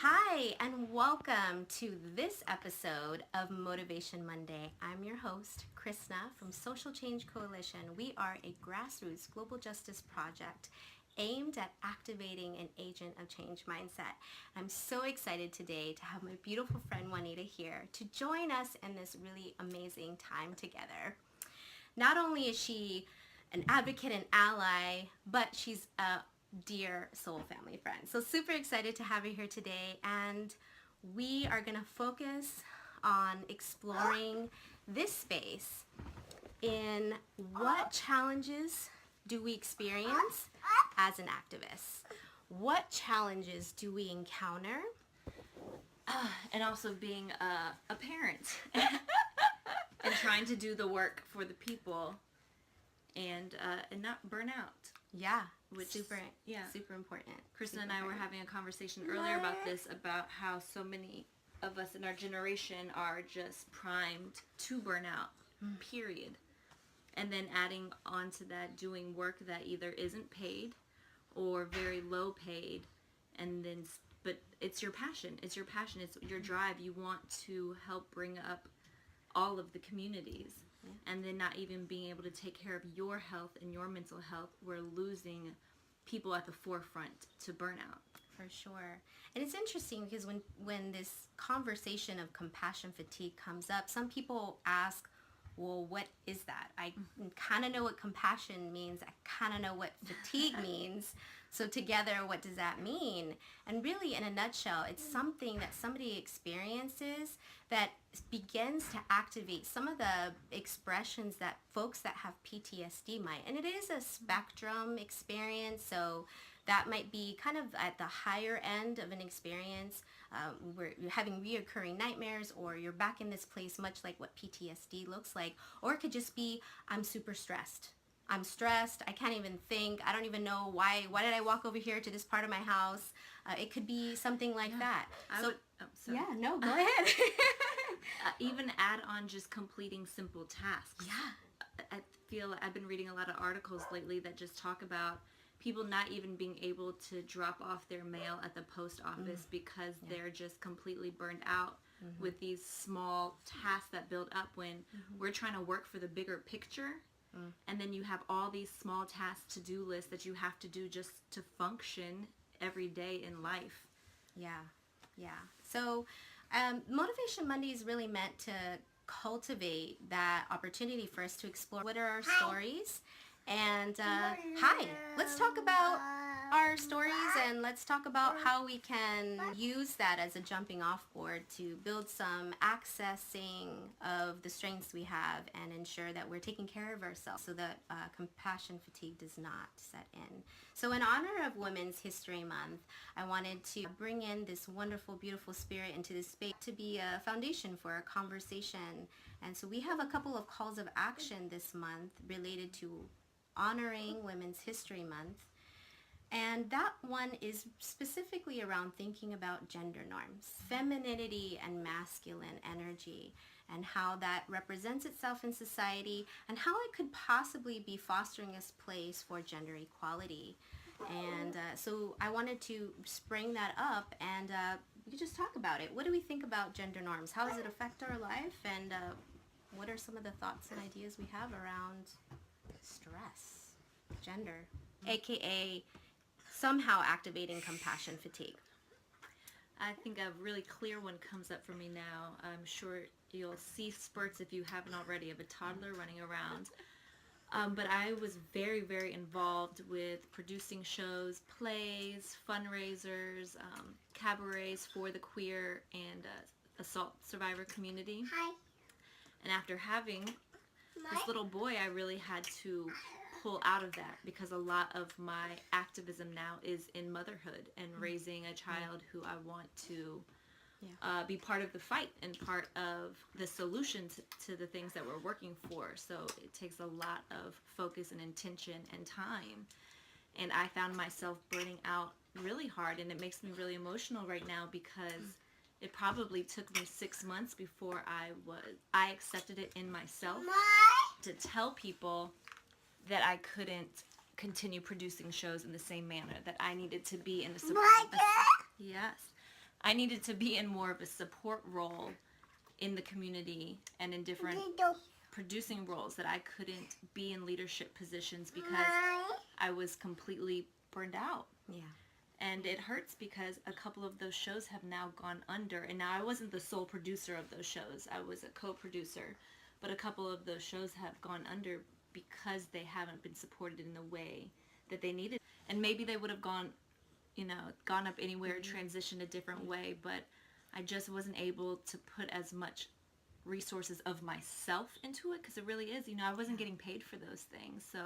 Hi, and welcome to this episode of Motivation Monday. I'm your host, Krisna from Social Change Coalition. We are a grassroots global justice project aimed at activating an agent of change mindset. I'm so excited today to have my beautiful friend Juanita here to join us in this really amazing time together. Not only is she an advocate and ally, but she's a dear soul family friend. So super excited to have her here today, and we are going to focus on exploring this space in what challenges do we experience as an activist? What challenges do we encounter? And also being a parent and trying to do the work for the people and not burn out. Yeah, Which super important. Krisna and I were having a conversation earlier about this, about how so many of us in our generation are just primed to burn out, period. And then adding on to that, doing work that either isn't paid or very low paid, and then but it's your passion, it's your drive. You want to help bring up all of the communities. And then not even being able to take care of your health and your mental health. We're losing people at the forefront to burnout. For sure. And it's interesting because when this conversation of compassion fatigue comes up, some people ask, well, what is that? I kind of know what compassion means. I kind of know what fatigue means. So together, what does that mean? And really, in a nutshell, it's something that somebody experiences that begins to activate some of the expressions that folks that have PTSD might. And it is a spectrum experience, so that might be kind of at the higher end of an experience where you're having reoccurring nightmares, or you're back in this place, much like what PTSD looks like. Or it could just be, I'm super stressed. I'm stressed. I can't even think. I don't even know why did I walk over here to this part of my house? It could be something like that. Go ahead. Even add on just completing simple tasks. Yeah. I feel I've been reading a lot of articles lately that just talk about people not even being able to drop off their mail at the post office because they're just completely burned out with these small tasks that build up when we're trying to work for the bigger picture. And then you have all these small tasks, to-do lists that you have to do just to function every day in life. Yeah. So Motivation Monday is really meant to cultivate that opportunity for us to explore what are our stories. And let's talk about our stories, and let's talk about how we can use that as a jumping off board to build some accessing of the strengths we have and ensure that we're taking care of ourselves so that compassion fatigue does not set in. So in honor of Women's History Month, I wanted to bring in this wonderful, beautiful spirit into this space to be a foundation for a conversation. And so we have a couple of calls of action this month related to honoring Women's History Month. And that one is specifically around thinking about gender norms, femininity and masculine energy, and how that represents itself in society, and how it could possibly be fostering a place for gender equality. And so I wanted to spring that up, and we could just talk about it. What do we think about gender norms? How does it affect our life? And what are some of the thoughts and ideas we have around stress, gender, aka somehow activating compassion fatigue? I think a really clear one comes up for me now. I'm sure you'll see spurts, if you haven't already, of a toddler running around. But I was very, very involved with producing shows, plays, fundraisers, cabarets for the queer and assault survivor community. And after having this little boy, I really had to pull out of that, because a lot of my activism now is in motherhood and raising a child who I want to be part of the fight and part of the solution to the things that we're working for. So it takes a lot of focus and intention and time. And I found myself burning out really hard, and it makes me really emotional right now, because it probably took me 6 months before I accepted it in myself to tell people that I couldn't continue producing shows in the same manner, that I needed to be in a support. Yes. I needed to be in more of a support role in the community and in different producing roles, that I couldn't be in leadership positions because I was completely burned out. Yeah. And it hurts because a couple of those shows have now gone under. And now I wasn't the sole producer of those shows. I was a co-producer. But a couple of those shows have gone under because they haven't been supported in the way that they needed. And maybe they would have gone up anywhere, transitioned a different way. But I just wasn't able to put as much resources of myself into it, because it really is, I wasn't getting paid for those things. So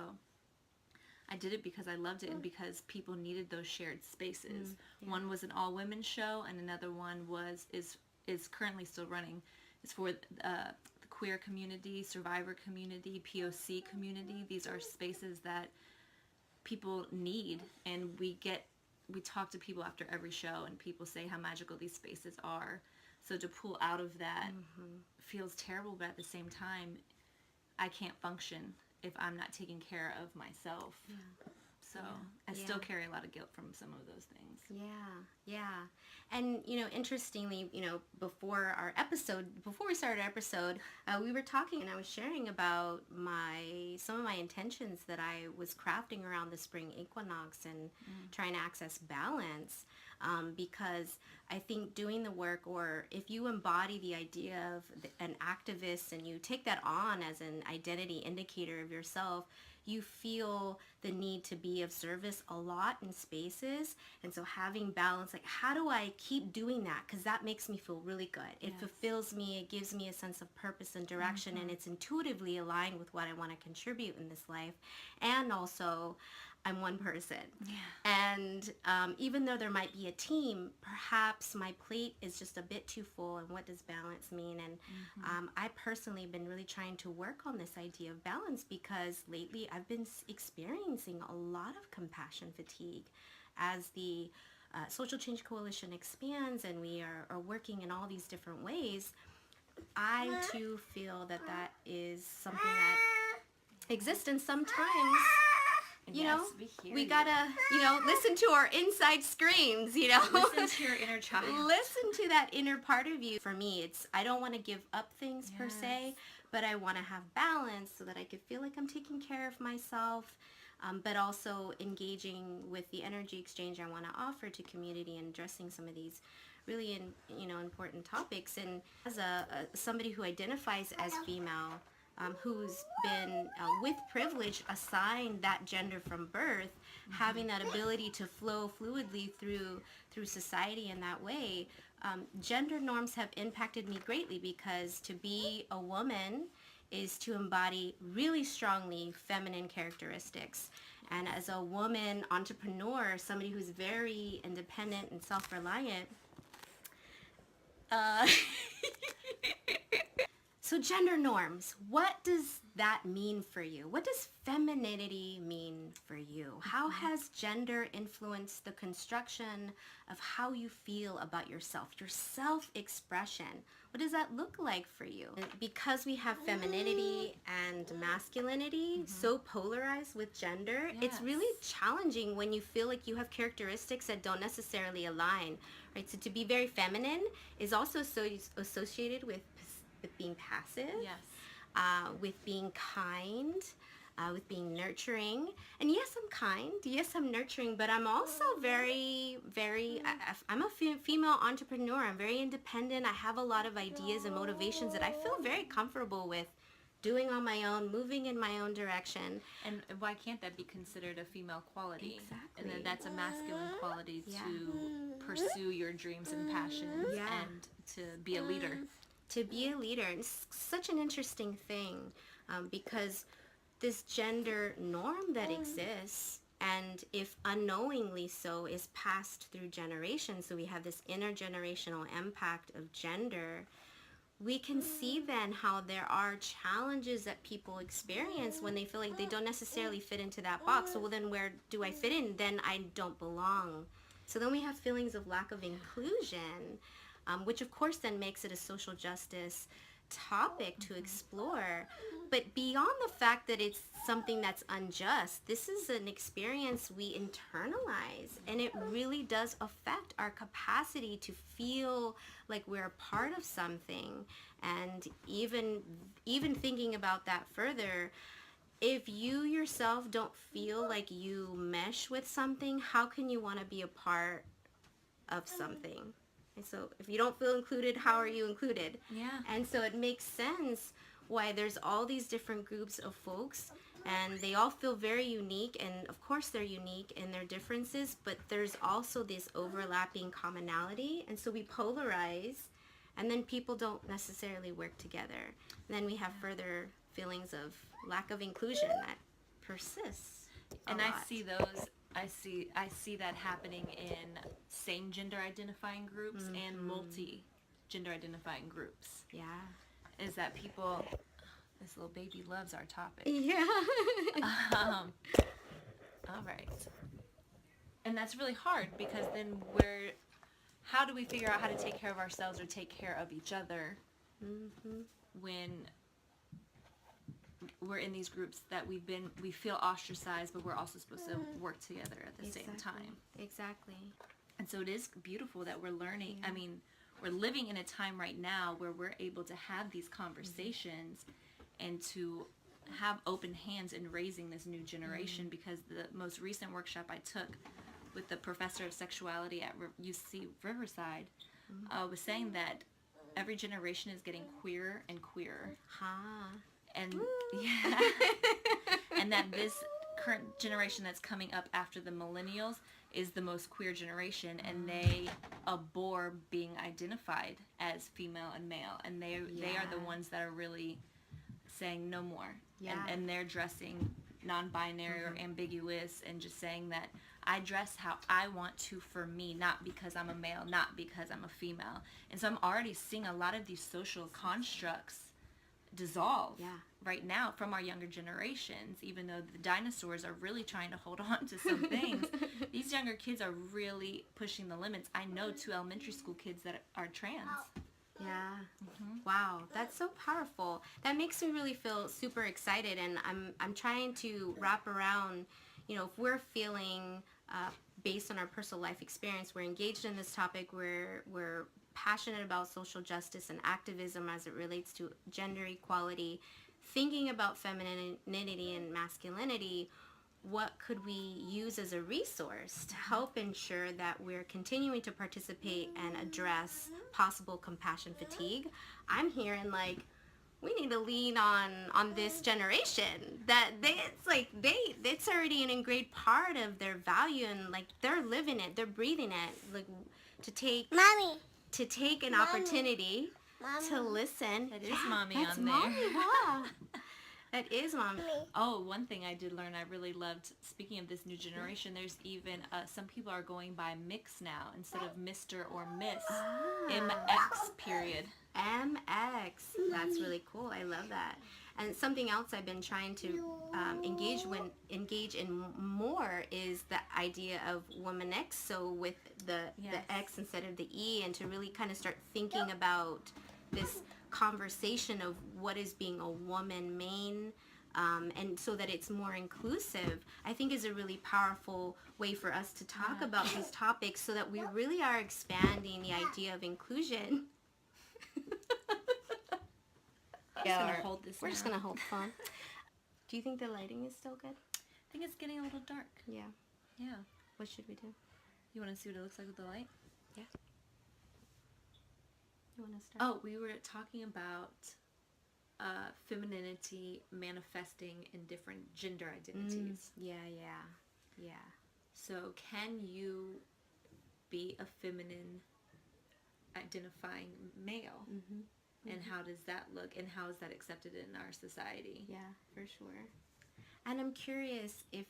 I did it because I loved it and because people needed those shared spaces. One was an all-women show, and another one is currently still running. It's for the queer community, survivor community, POC community. These are spaces that people need, and we talk to people after every show, and people say how magical these spaces are. So to pull out of that feels terrible, but at the same time, I can't function if I'm not taking care of myself. So I still carry a lot of guilt from some of those things. Yeah. And, interestingly, before we started our episode, we were talking and I was sharing about some of my intentions that I was crafting around the spring equinox and trying to access balance. Because I think doing the work, or if you embody the idea of an activist and you take that on as an identity indicator of yourself, you feel the need to be of service a lot in spaces. And so having balance, like, how do I keep doing that? Because that makes me feel really good. It fulfills me. It gives me a sense of purpose and direction, and it's intuitively aligned with what I want to contribute in this life. And also, I'm one person. And even though there might be a team, perhaps my plate is just a bit too full. And what does balance mean? And I personally have been really trying to work on this idea of balance, because lately I've been experiencing a lot of compassion fatigue as the Social Change Coalition expands and we are working in all these different ways. I too feel that is something that exists, and sometimes we gotta, listen to our inside screams, Listen to your inner child. Listen to that inner part of you. For me, I don't want to give up things per se, but I want to have balance so that I could feel like I'm taking care of myself, but also engaging with the energy exchange I want to offer to community and addressing some of these really, important topics. And as somebody who identifies as female, who's been with privilege assigned that gender from birth, having that ability to flow fluidly through society in that way, gender norms have impacted me greatly, because to be a woman is to embody really strongly feminine characteristics. And as a woman entrepreneur, somebody who's very independent and self-reliant, so gender norms, what does that mean for you? What does femininity mean for you? How has gender influenced the construction of how you feel about yourself, your self-expression? What does that look like for you? Because we have femininity and masculinity so polarized with gender, it's really challenging when you feel like you have characteristics that don't necessarily align, right? So to be very feminine is also associated with being passive, with being kind, with being nurturing. And yes, I'm kind. Yes, I'm nurturing, but I'm also very, very, I'm a female entrepreneur. I'm very independent. I have a lot of ideas and motivations that I feel very comfortable with doing on my own, moving in my own direction. And why can't that be considered a female quality? Exactly. And then that's a masculine quality to pursue your dreams and passions and to be a leader. To be a leader. And it's such an interesting thing, because this gender norm that exists, and if unknowingly so, is passed through generations. So we have this intergenerational impact of gender. We can see then how there are challenges that people experience when they feel like they don't necessarily fit into that box. So well, then where do I fit in? Then I don't belong. So then we have feelings of lack of inclusion, which of course then makes it a social justice topic to explore. But beyond the fact that it's something that's unjust, this is an experience we internalize, and it really does affect our capacity to feel like we're a part of something. And even thinking about that further, if you yourself don't feel like you mesh with something, how can you want to be a part of something? And so if you don't feel included, how are you included? Yeah. And so it makes sense why there's all these different groups of folks, and they all feel very unique, and of course they're unique in their differences, but there's also this overlapping commonality, and so we polarize, and then people don't necessarily work together. And then we have further feelings of lack of inclusion that persists a And lot. I see that happening in same gender identifying groups and multi gender identifying groups. Yeah. Is that people, this little baby loves our topic. Yeah. All right. And that's really hard, because then how do we figure out how to take care of ourselves or take care of each other when we're in these groups that we feel ostracized, but we're also supposed to work together at the same time. Exactly. And so it is beautiful that we're learning. I mean, we're living in a time right now where we're able to have these conversations and to have open hands in raising this new generation, because the most recent workshop I took with the professor of sexuality at UC Riverside was saying that every generation is getting queerer and queerer. And and that this current generation that's coming up after the millennials is the most queer generation, and they abhor being identified as female and male, and they are the ones that are really saying no more. And they're dressing non-binary or ambiguous, and just saying that I dress how I want to for me, not because I'm a male, not because I'm a female. And so I'm already seeing a lot of these social constructs dissolve right now from our younger generations. Even though the dinosaurs are really trying to hold on to some things, these younger kids are really pushing the limits. I know 2 elementary school kids that are trans. Yeah. Wow, that's so powerful. That makes me really feel super excited, and I'm trying to wrap around, if we're feeling based on our personal life experience, we're engaged in this topic, we're passionate about social justice and activism as it relates to gender equality, thinking about femininity and masculinity, what could we use as a resource to help ensure that we're continuing to participate and address possible compassion fatigue? I'm hearing we need to lean on this generation, that it's already an ingrained part of their value, and they're living it, they're breathing it, to take an opportunity to listen. That is mommy that's on there. Mommy, wow. That is mommy. Oh, one thing I did learn I really loved, speaking of this new generation, there's even some people are going by mix now instead of Mr. or Miss. MX period. MX. That's really cool. I love that. And something else I've been trying to engage in more is the idea of woman X. So with the X instead of the E, and to really kind of start thinking about this conversation of what is being a woman main, and so that it's more inclusive, I think is a really powerful way for us to talk about these topics, so that we really are expanding the idea of inclusion. We're just gonna hold the phone. Do you think the lighting is still good? I think it's getting a little dark. Yeah. Yeah. What should we do? You want to see what it looks like with the light? Yeah. You want to start? Oh, we were talking about femininity manifesting in different gender identities. Yeah. So can you be a feminine identifying male? And how does that look, and how is that accepted in our society? Yeah, for sure. And I'm curious if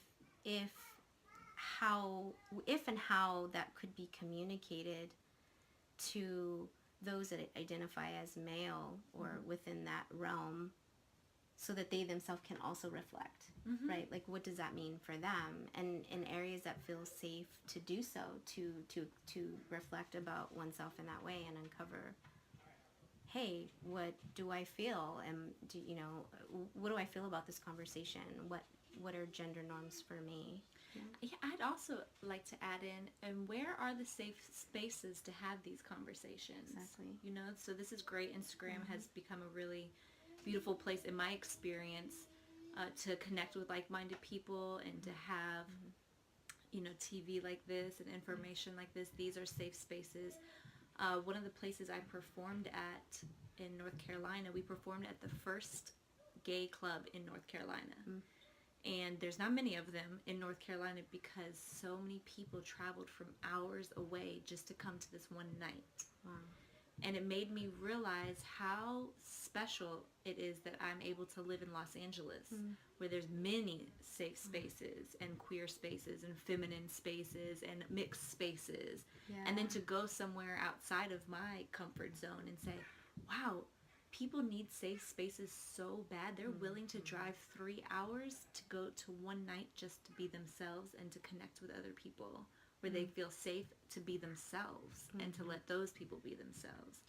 and how that could be communicated to those that identify as male or within that realm, so that they themselves can also reflect, right? What does that mean for them? And in areas that feel safe to do so, to reflect about oneself in that way and uncover hey, what do I feel? And what do I feel about this conversation? What are gender norms for me? Yeah, I'd also like to add in, and where are the safe spaces to have these conversations? Exactly. So this is great. Instagram has become a really beautiful place, in my experience, to connect with like-minded people and to have, TV like this and information like this. These are safe spaces. One of the places I performed at in North Carolina, we performed at the first gay club in North Carolina. And there's not many of them in North Carolina because so many people traveled from hours away just to come to this one night. Wow. And it made me realize how special it is that I'm able to live in Los Angeles, where there's many safe spaces and queer spaces and feminine spaces and mixed spaces. Yeah. And then to go somewhere outside of my comfort zone and say, wow, people need safe spaces so bad. They're willing to drive 3 hours to go to one night just to be themselves and to connect with other people where they feel safe to be themselves and to let those people be themselves.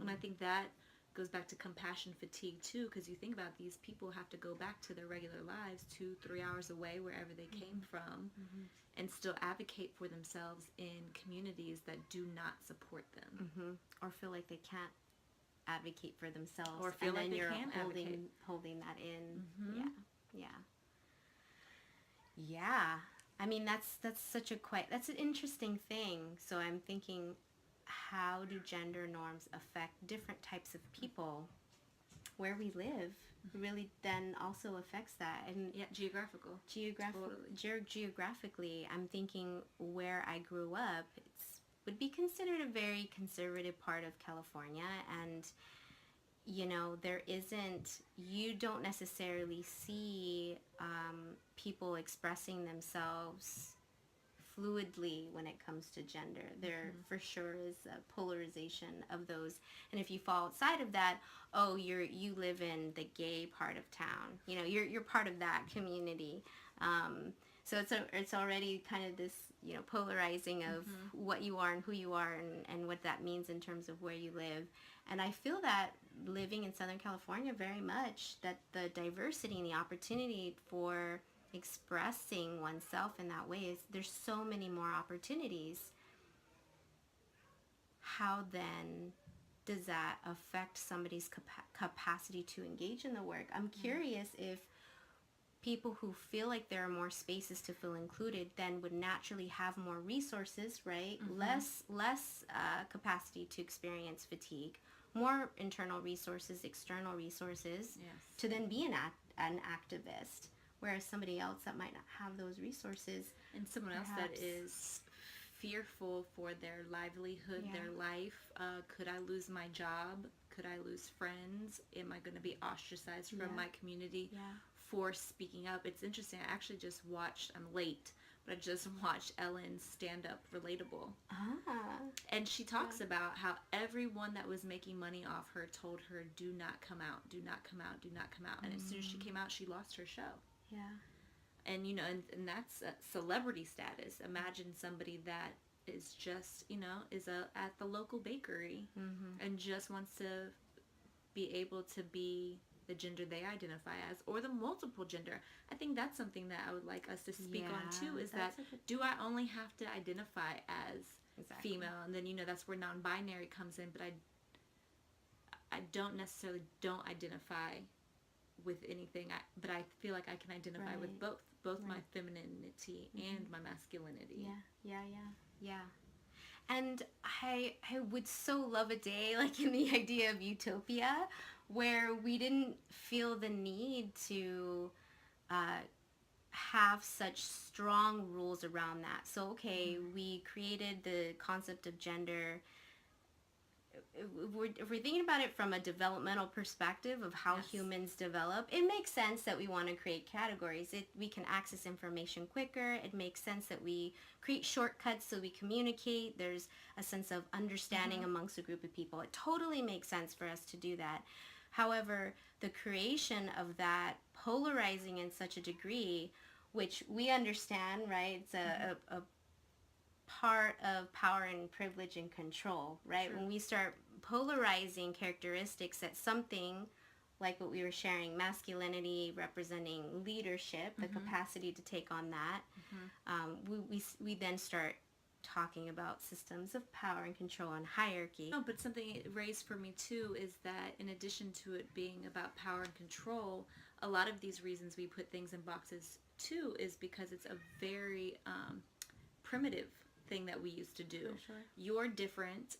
And I think that goes back to compassion fatigue too, because you think about these people have to go back to their regular lives 2-3 hours away wherever they came from and still advocate for themselves in communities that do not support them. Or feel like they can't advocate for themselves, Or feel and like then they you're can advocate. holding that in. Yeah. I mean, that's an interesting thing. So I'm thinking, how do gender norms affect different types of people? Where we live really then also affects that. And geographically, I'm thinking where I grew up, would be considered a very conservative part of California, and you don't necessarily see people expressing themselves fluidly when it comes to gender. There for sure is a polarization of those, and if you fall outside of that, oh, you live in the gay part of town. You're part of that community. So it's already kind of this polarizing of what you are and who you are, and what that means in terms of where you live. And I feel that living in Southern California very much, that the diversity and the opportunity for expressing oneself in that way there's so many more opportunities. How then does that affect somebody's capacity to engage in the work? I'm curious if people who feel like there are more spaces to feel included then would naturally have more resources, right? Less capacity to experience fatigue, more internal resources, external resources, to then be an activist. Whereas somebody else that might not have those resources, and someone else that is fearful for their livelihood, their life. Could I lose my job? Could I lose friends? Am I going to be ostracized from my community for speaking up? It's interesting. I actually just watched, I'm late, but I just watched Ellen's stand-up Relatable. And she talks about how everyone that was making money off her told her, do not come out, do not come out, do not come out. And as soon as she came out, she lost her show. And and that's celebrity status. Imagine somebody that is just is at the local bakery and just wants to be able to be the gender they identify as, or the multiple gender. I think that's something that I would like us to speak on too, is that do I only have to identify as female? And then that's where non-binary comes in, but I don't necessarily identify with anything, but I feel like I can identify with both my femininity and my masculinity. Yeah. And I would so love a day like in the idea of utopia where we didn't feel the need to have such strong rules around that. So we created the concept of gender. If we're thinking about it from a developmental perspective of how humans develop, it makes sense that we want to create categories. We can access information quicker. It makes sense that we create shortcuts so we communicate. There's a sense of understanding amongst a group of people. It totally makes sense for us to do that. However, the creation of that polarizing in such a degree, which we understand, right? It's part of power and privilege and control, right? True. When we start polarizing characteristics at something like what we were sharing, masculinity representing leadership, the capacity to take on that, we then start talking about systems of power and control and hierarchy. No, but something it raised for me too is that in addition to it being about power and control, a lot of these reasons we put things in boxes too is because it's a very primitive thing that we used to do. For sure. You're different,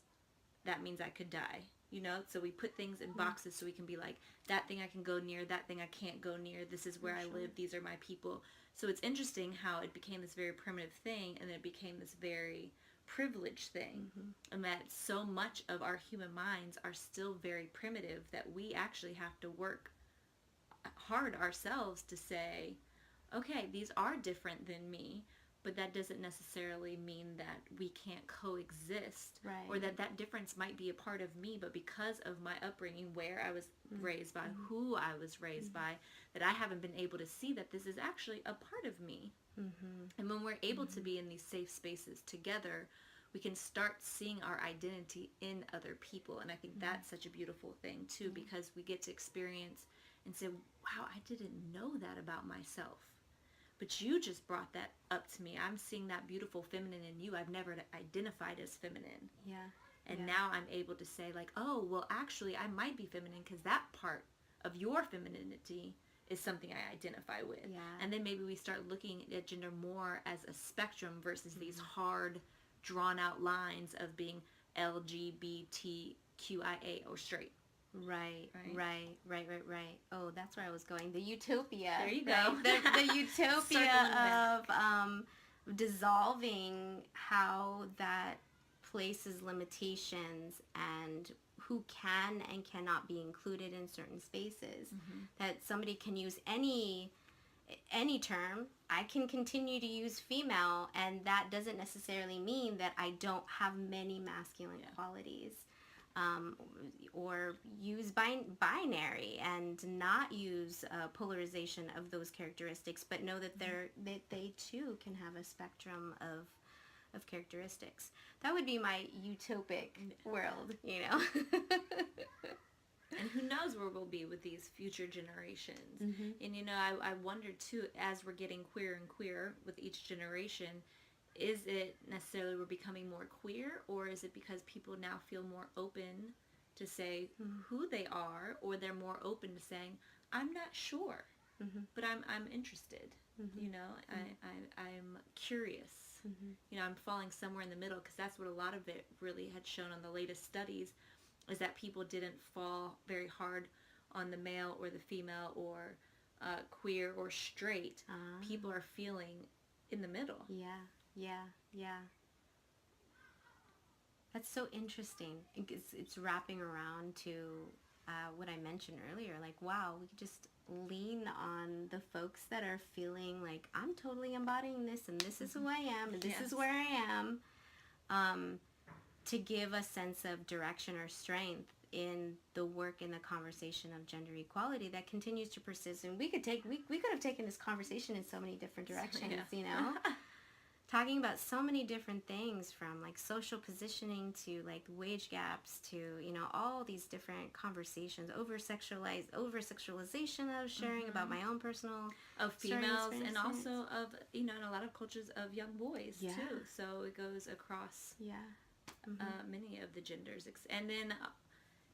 that means I could die. You know, so we put things in boxes so we can be like, that thing I can go near, that thing I can't go near, this is where I live, these are my people. So it's interesting how it became this very primitive thing and then it became this very privileged thing. And that so much of our human minds are still very primitive that we actually have to work hard ourselves to say, okay, these are different than me, but that doesn't necessarily mean that we can't coexist, Right. or that difference might be a part of me, but because of my upbringing, where I was raised by, who I was raised by, that I haven't been able to see that this is actually a part of me. And when we're able to be in these safe spaces together, we can start seeing our identity in other people. And I think that's such a beautiful thing too, because we get to experience and say, wow, I didn't know that about myself. But you just brought that up to me. I'm seeing that beautiful feminine in you. I've never identified as feminine. Yeah. And now I'm able to say like, oh, well, actually, I might be feminine because that part of your femininity is something I identify with. Yeah. And then maybe we start looking at gender more as a spectrum versus these hard, drawn out lines of being LGBTQIA or straight. Right. Oh, that's where I was going. The utopia. There you right? go. The utopia of dissolving how that places limitations and who can and cannot be included in certain spaces. That somebody can use any term. I can continue to use female, and that doesn't necessarily mean that I don't have many masculine qualities. Or use binary and not use polarization of those characteristics, but know that they too can have a spectrum of characteristics. That would be my utopic world, you know. And who knows where we'll be with these future generations. And you know, I wonder too, as we're getting queer and queer with each generation, is it necessarily we're becoming more queer, or is it because people now feel more open to say who they are, or they're more open to saying, I'm not sure, but I'm interested. You know, I'm curious. You know, I'm falling somewhere in the middle, because that's what a lot of it really had shown on the latest studies, is that people didn't fall very hard on the male or the female or queer or straight. People are feeling in the middle. Yeah. That's so interesting. It's wrapping around to what I mentioned earlier. Like, wow, we could just lean on the folks that are feeling like, I'm totally embodying this, and this is who I am, and this is where I am, to give a sense of direction or strength in the work and the conversation of gender equality that continues to persist. And we could have taken this conversation in so many different directions, you know. Talking about so many different things, from like social positioning to like wage gaps to, you know, all these different conversations, over sexualization I was sharing about my own personal of females, and also of, you know, in a lot of cultures of young boys too. So it goes across many of the genders, and then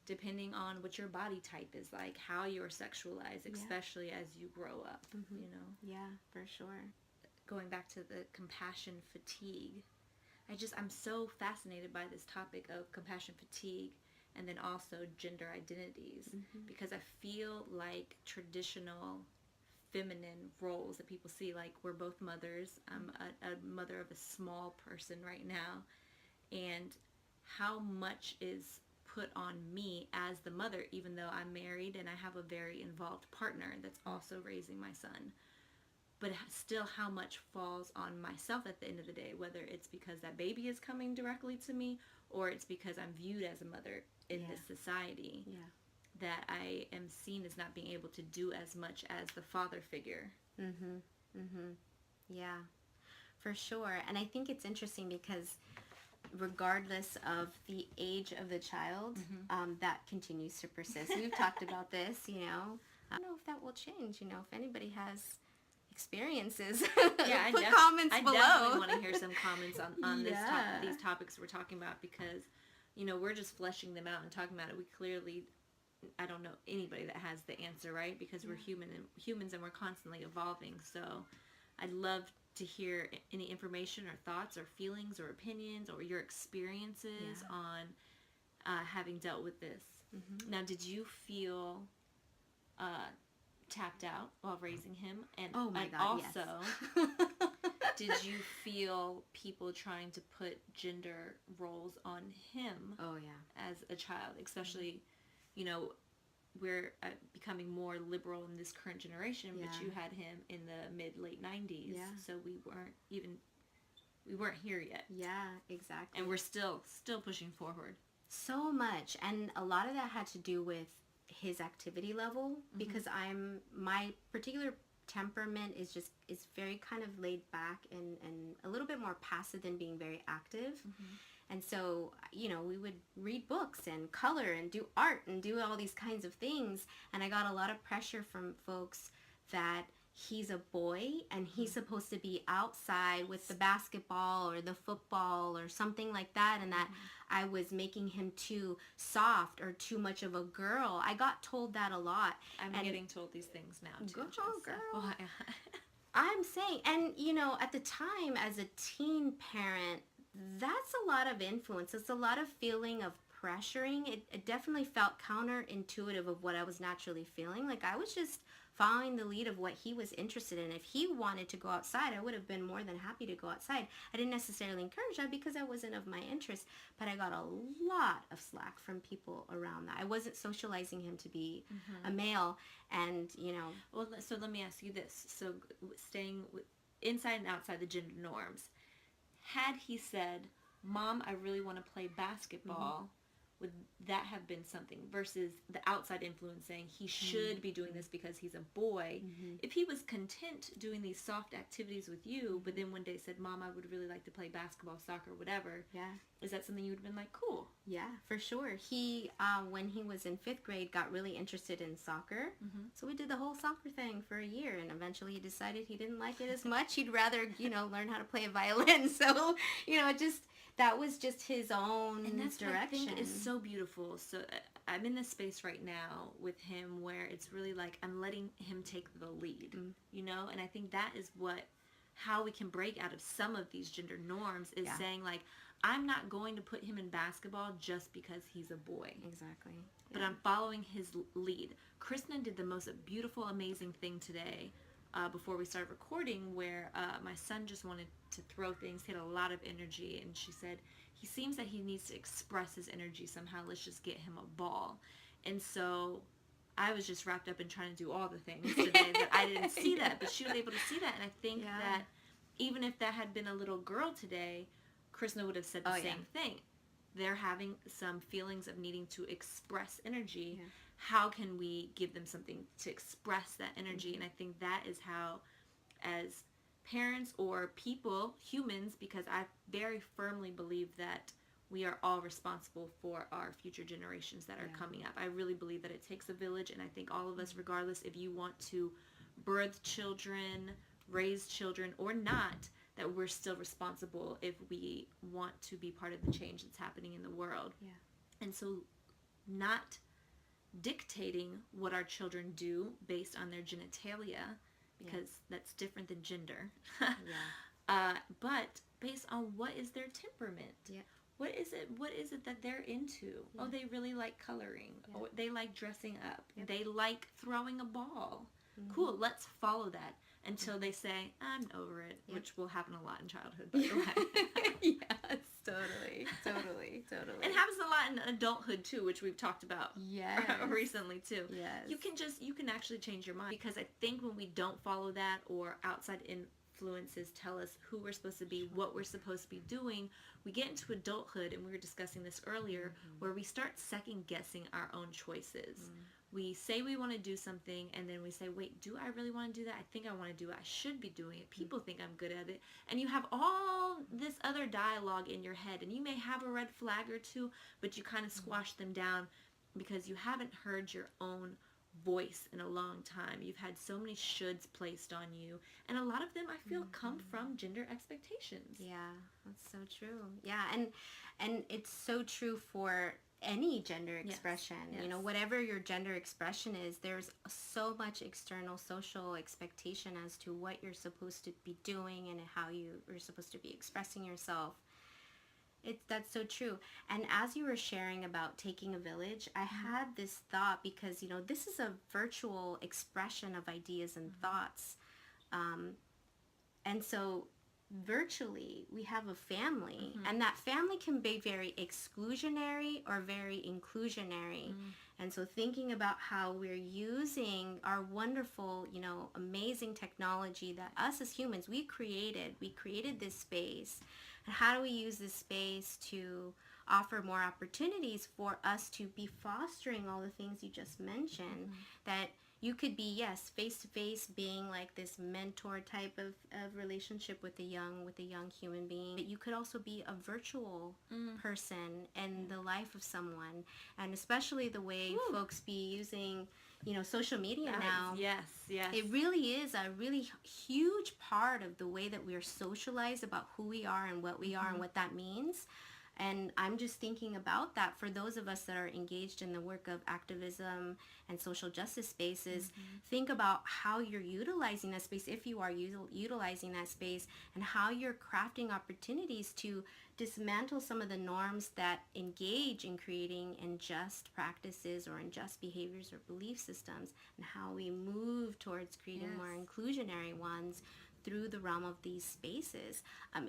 depending on what your body type is like, how you're sexualized, especially as you grow up, you know. Yeah, for sure. Going back to the compassion fatigue, I'm so fascinated by this topic of compassion fatigue, and then also gender identities, because I feel like traditional feminine roles that people see, like we're both mothers. I'm a mother of a small person right now, and how much is put on me as the mother, even though I'm married and I have a very involved partner that's also raising my son. But still, how much falls on myself at the end of the day, whether it's because that baby is coming directly to me, or it's because I'm viewed as a mother in this society, that I am seen as not being able to do as much as the father figure. Yeah. For sure. And I think it's interesting because regardless of the age of the child, that continues to persist. We've talked about this, I don't know if that will change, if anybody has experiences, yeah, put comments I below. definitely want to hear some comments on Yeah. these topics we're talking about, because, we're just fleshing them out and talking about it. We clearly, I don't know anybody that has the answer, right? Because we're humans and we're constantly evolving. So I'd love to hear any information or thoughts or feelings or opinions or your experiences on having dealt with this. Now, did you feel tapped out while raising him? And, Oh my and God, also, yes. did you feel people trying to put gender roles on him Oh, yeah. as a child? Especially, we're becoming more liberal in this current generation, but you had him in the mid-late 90s, so we weren't here yet. Yeah, exactly. And we're still pushing forward. So much. And a lot of that had to do with his activity level, because my particular temperament is very kind of laid back and a little bit more passive than being very active. And so, we would read books and color and do art and do all these kinds of things. And I got a lot of pressure from folks that he's a boy and he's supposed to be outside with the basketball or the football or something like that, and that I was making him too soft or too much of a girl. I got told that a lot. I'm getting told these things now, too. Go, girl. I'm saying, and, at the time as a teen parent, that's a lot of influence. It's a lot of feeling of pressuring. It definitely felt counterintuitive of what I was naturally feeling. Like, I was just following the lead of what he was interested in. If he wanted to go outside, I would have been more than happy to go outside. I didn't necessarily encourage that because that wasn't of my interest, but I got a lot of slack from people around that. I wasn't socializing him to be a male, and, Well, so let me ask you this. So staying inside and outside the gender norms, had he said, "Mom, I really want to play basketball," would that have been something, versus the outside influence saying he should be doing this because he's a boy? If he was content doing these soft activities with you, but then one day said, "Mom, I would really like to play basketball, soccer, whatever," is that something you would have been like, cool? Yeah, for sure. He, when he was in 5th grade, got really interested in soccer. So we did the whole soccer thing for a year, and eventually he decided he didn't like it as much. He'd rather, learn how to play a violin. So, that was just his own and that's direction. What I think is so beautiful. So I'm in this space right now with him where it's really like I'm letting him take the lead, and I think that is how we can break out of some of these gender norms, is saying, like, I'm not going to put him in basketball just because he's a boy. Exactly. But I'm following his lead. Krisna did the most beautiful, amazing thing today before we started recording, where my son just wanted to throw things. He had a lot of energy, and she said, he seems that he needs to express his energy somehow. Let's just get him a ball. And so I was just wrapped up in trying to do all the things today that I didn't see that, but she was able to see that. And I think that even if that had been a little girl today, Krisna would have said the same thing. They're having some feelings of needing to express energy. How can we give them something to express that energy? And I think that is how, as parents or people, humans, because I very firmly believe that we are all responsible for our future generations that are coming up. I really believe that it takes a village, and I think all of us, regardless if you want to birth children, raise children, or not, that we're still responsible if we want to be part of the change that's happening in the world. And so not dictating what our children do based on their genitalia, because that's different than gender, but based on what is their temperament. What is it that they're into? Oh, they really like coloring. Oh, they like dressing up. They like throwing a ball. Cool, let's follow that until they say, I'm over it, which will happen a lot in childhood, by the way. Yes, totally. It happens a lot in adulthood, too, which we've talked about recently, too. Yes. You can actually change your mind, because I think when we don't follow that, or outside influences tell us who we're supposed to be, what we're supposed to be doing, we get into adulthood, and we were discussing this earlier, where we start second guessing our own choices. We say we want to do something, and then we say, wait, do I really want to do that? I think I want to do it. I should be doing it. People think I'm good at it. And you have all this other dialogue in your head, and you may have a red flag or two, but you kind of squash them down because you haven't heard your own voice in a long time. You've had so many shoulds placed on you, and a lot of them, I feel, come from gender expectations. Yeah, that's so true. Yeah, and it's so true for any gender expression. Yes. You know, whatever your gender expression is, there's so much external social expectation as to what you're supposed to be doing and how you're supposed to be expressing yourself. That's so true. And as you were sharing about taking a village, I had this thought, because, you know, this is a virtual expression of ideas and thoughts. And so virtually we have a family, and that family can be very exclusionary or very inclusionary. And so thinking about how we're using our wonderful, you know, amazing technology that us as humans, we created this space. And how do we use this space to offer more opportunities for us to be fostering all the things you just mentioned? That you could be, yes, face-to-face, being like this mentor type of relationship with a young human being. But you could also be a virtual person in the life of someone. And especially the way folks be using, you know, social media now. Yes. It really is a really huge part of the way that we are socialized about who we are and what we are and what that means. And I'm just thinking about that for those of us that are engaged in the work of activism and social justice spaces. Think about how you're utilizing that space, if you are utilizing that space, and how you're crafting opportunities to dismantle some of the norms that engage in creating unjust practices or unjust behaviors or belief systems, and how we move towards creating more inclusionary ones through the realm of these spaces.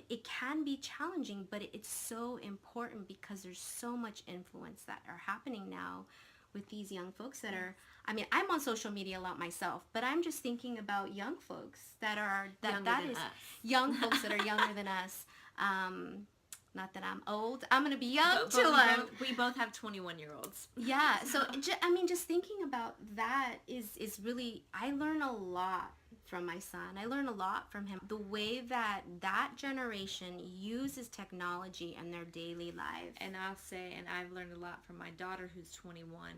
It can be challenging, but it's so important because there's so much influence that are happening now with these young folks that are, I mean, I'm on social media a lot myself, but I'm just thinking about young folks that are, young folks that are younger than us. Not that I'm old. I'm going to be young too. We both have 21-year-olds. Yeah. So, I mean, just thinking about that is really, I learn a lot from my son. I learn a lot from him. The way that generation uses technology in their daily life. And I'll say, and I've learned a lot from my daughter who's 21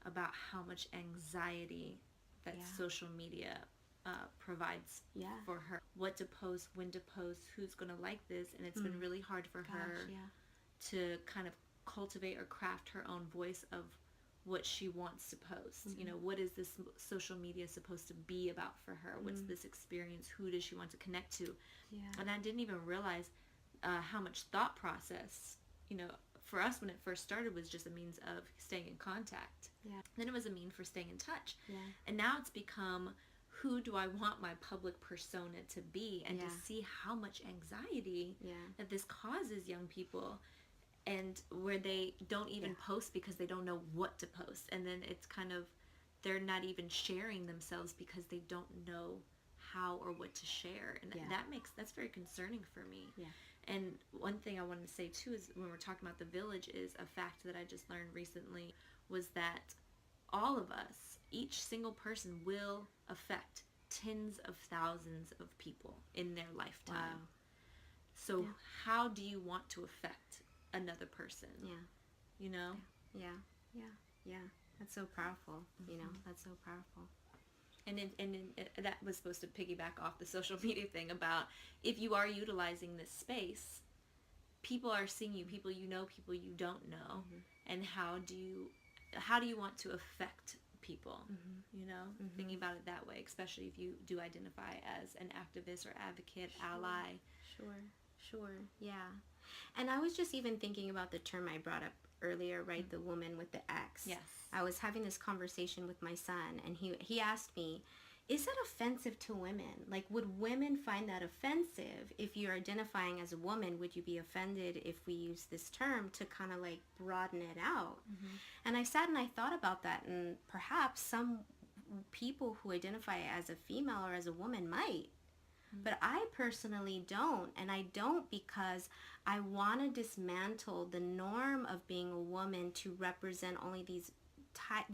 about how much anxiety that social media provides for her. What to post, when to post, who's going to like this. And it's been really hard for her to kind of cultivate or craft her own voice of what she wants to post. You know, what is this social media supposed to be about for her? What's this experience? Who does she want to connect to? And I didn't even realize how much thought process, you know, for us when it first started was just a means of staying in contact. Then it was a mean for staying in touch. And now it's become, who do I want my public persona to be? And to see how much anxiety that this causes young people, and where they don't even post because they don't know what to post. And then it's kind of, they're not even sharing themselves because they don't know how or what to share. And that's very concerning for me. And one thing I wanted to say too is, when we're talking about the village, is a fact that I just learned recently, was that all of us, each single person, will affect tens of thousands of people in their lifetime. So how do you want to affect another person? You know? That's so powerful. You know, that's so powerful. And that was supposed to piggyback off the social media thing about, if you are utilizing this space, people are seeing you, people you know, people you don't know, and how do you want to affect people? You know, thinking about it that way, especially if you do identify as an activist or advocate, ally. Sure. Yeah. And I was just even thinking about the term I brought up earlier, right? The woman with the X. Yes. I was having this conversation with my son, and he asked me, is that offensive to women? Like, would women find that offensive? If you're identifying as a woman, would you be offended if we use this term to kind of like broaden it out? And I sat and I thought about that, and perhaps some people who identify as a female or as a woman might. But I personally don't, and I don't because I want to dismantle the norm of being a woman to represent only these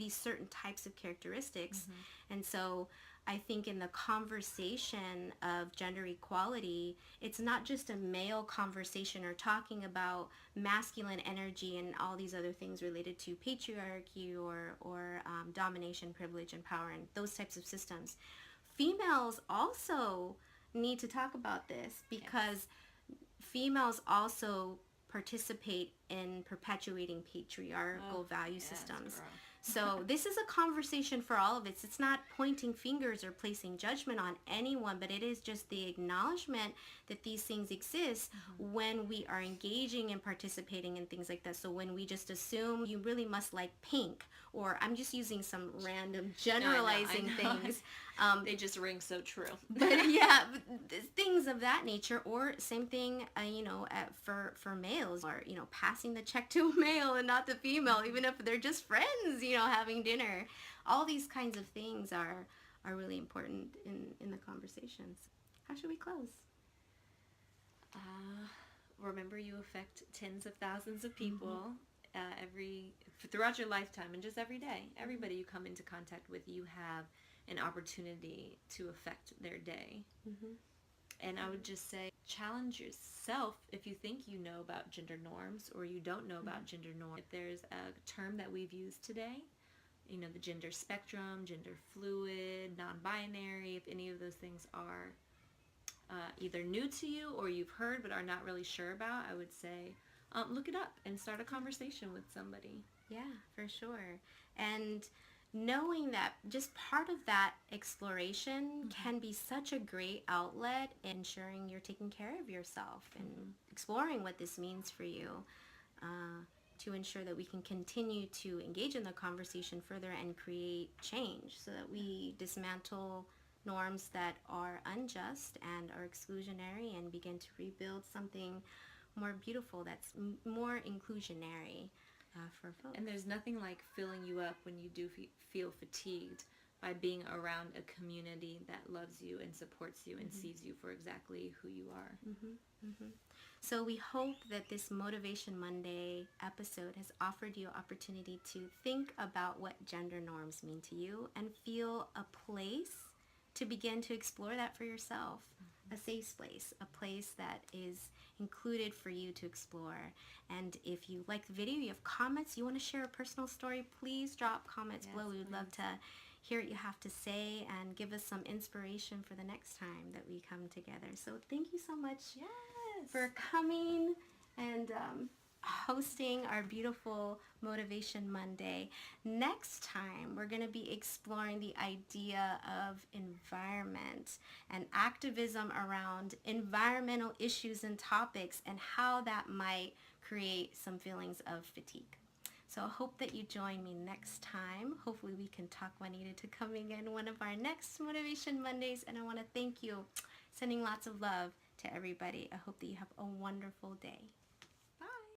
certain types of characteristics. And so I think in the conversation of gender equality, it's not just a male conversation or talking about masculine energy and all these other things related to patriarchy or domination, privilege, and power, and those types of systems. Females also need to talk about this because females also participate in perpetuating patriarchal value systems. Girl. So this is a conversation for all of us. It's not pointing fingers or placing judgment on anyone, but it is just the acknowledgement that these things exist when we are engaging and participating in things like that. So when we just assume you really must like pink, or I'm just using some random generalizing I know. things. They just ring so true. But yeah, things of that nature, or same thing, for males, or passing the check to a male and not the female, even if they're just friends, having dinner. All these kinds of things are really important in the conversations. How should we close? Remember, you affect tens of thousands of people throughout your lifetime, and just every day. Everybody you come into contact with, you have an opportunity to affect their day. And I would just say, challenge yourself if you think you know about gender norms or you don't know about gender norms. If there's a term that we've used today, the gender spectrum, gender fluid, non-binary, if any of those things are either new to you or you've heard but are not really sure about, I would say look it up and start a conversation with somebody. Yeah, for sure. And knowing that just part of that exploration can be such a great outlet in ensuring you're taking care of yourself and exploring what this means for you, to ensure that we can continue to engage in the conversation further and create change so that we dismantle norms that are unjust and are exclusionary and begin to rebuild something more beautiful that's more inclusionary for folks. And there's nothing like filling you up when you do feel fatigued by being around a community that loves you and supports you and sees you for exactly who you are. So we hope that this Motivation Monday episode has offered you an opportunity to think about what gender norms mean to you and feel a place to begin to explore that for yourself. A safe place, a place that is included for you to explore. And if you like the video, you have comments, you want to share a personal story, please drop comments below. We would love to hear what you have to say and give us some inspiration for the next time that we come together. So thank you so much for coming and hosting our beautiful Motivation Monday. Next time, we're going to be exploring the idea of environment and activism around environmental issues and topics and how that might create some feelings of fatigue. So I hope that you join me next time. Hopefully we can talk Juanita to coming in one of our next Motivation Mondays. And I want to thank you, sending lots of love to everybody. I hope that you have a wonderful day.